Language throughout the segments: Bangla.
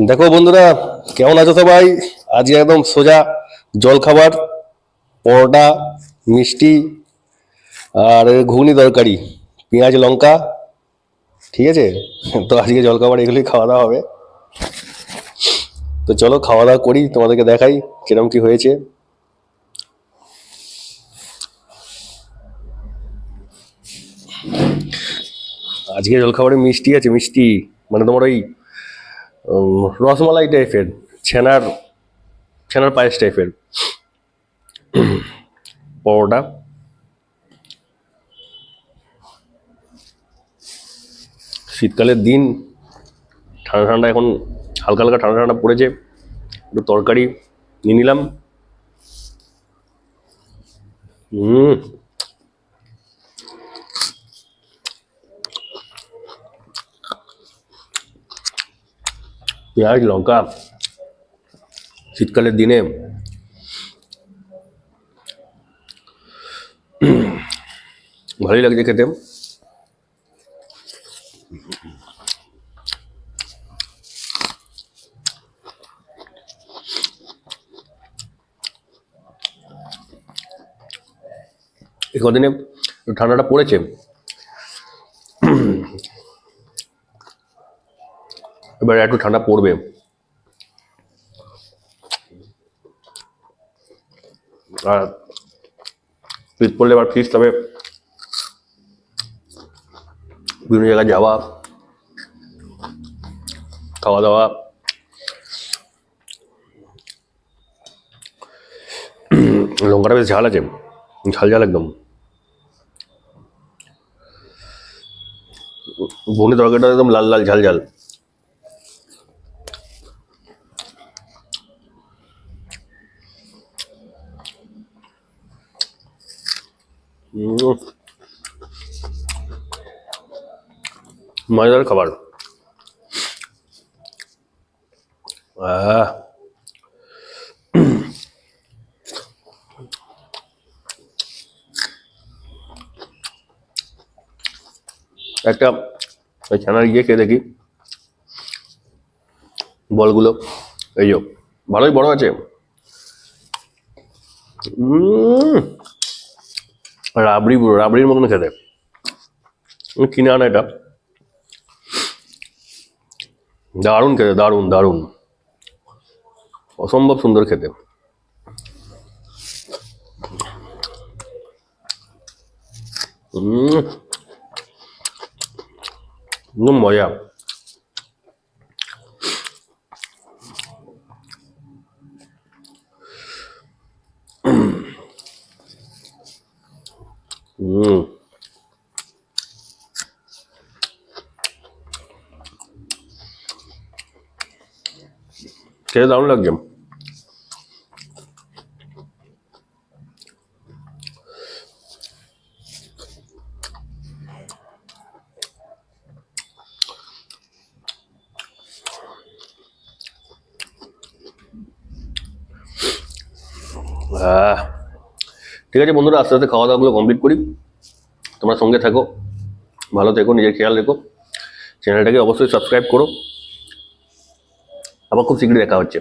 দেখো বন্ধুরা, কেমন আছো সবাই? আজকে একদম সোজা জল খাবার, পরোটা, মিষ্টি আর ঘুগনি তরকারি, পেঁয়াজ লঙ্কা। ঠিক আছে, তো আজকে জল খাবার এগুলোই খাওয়া দাওয়া হবে। তো চলো খাওয়া দাওয়া করি, তোমাদেরকে দেখাই কিরম কি হয়েছে। আজকে জল খাবারে মিষ্টি আছে, মিষ্টি মানে তোমার ওই রসমালাই টাইপের, ছানার ছানার পায়েস টাইপের, পরোটা। শীতকালের দিন, ঠান্ডা ঠান্ডা, এখন হালকা হালকা ঠান্ডা ঠান্ডা পড়েছে, একটু তরকারি নিয়ে নিলাম। হুম, পেঁয়াজ লঙ্কা শীতকালের দিনে ভালোই লাগছে খেতে। এই কদিনে ঠান্ডাটা পড়েছে, এবার একটু ঠান্ডা পড়বে। আর শীত পড়লে এবার ফিরতে হবে, বিভিন্ন জায়গায় যাওয়া, খাওয়া দাওয়া। লঙ্কাটা বেশ ঝাল আছে, ঝাল ঝাল একদম। ঘুগনি তরকারিটা একদম লাল লাল ঝাল ঝাল। মজাদার খাবার। আহ, একটা ওই ছানার গিয়ে খেয়ে দেখি বলগুলো। এই যো, ভালোই বড় আছে। রাবড়ি, রাবড়ির মতন খেতে। কিনে আনা এটা, দারুণ খেতে, দারুণ দারুণ, অসম্ভব সুন্দর খেতে। একদম মজা। খেতে দারুণ লাগছে। ঠিক আছে বন্ধুরা, আস্তে আস্তে খাওয়া দাওয়াগুলো কমপ্লিট করি। তোমরা সঙ্গে থাকো, ভালো থেকো, নিজের খেয়াল রেখো, চ্যানেলটাকে অবশ্যই সাবস্ক্রাইব করো। আবার খুব শীঘ্রই দেখা হচ্ছে।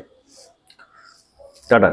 টাটা।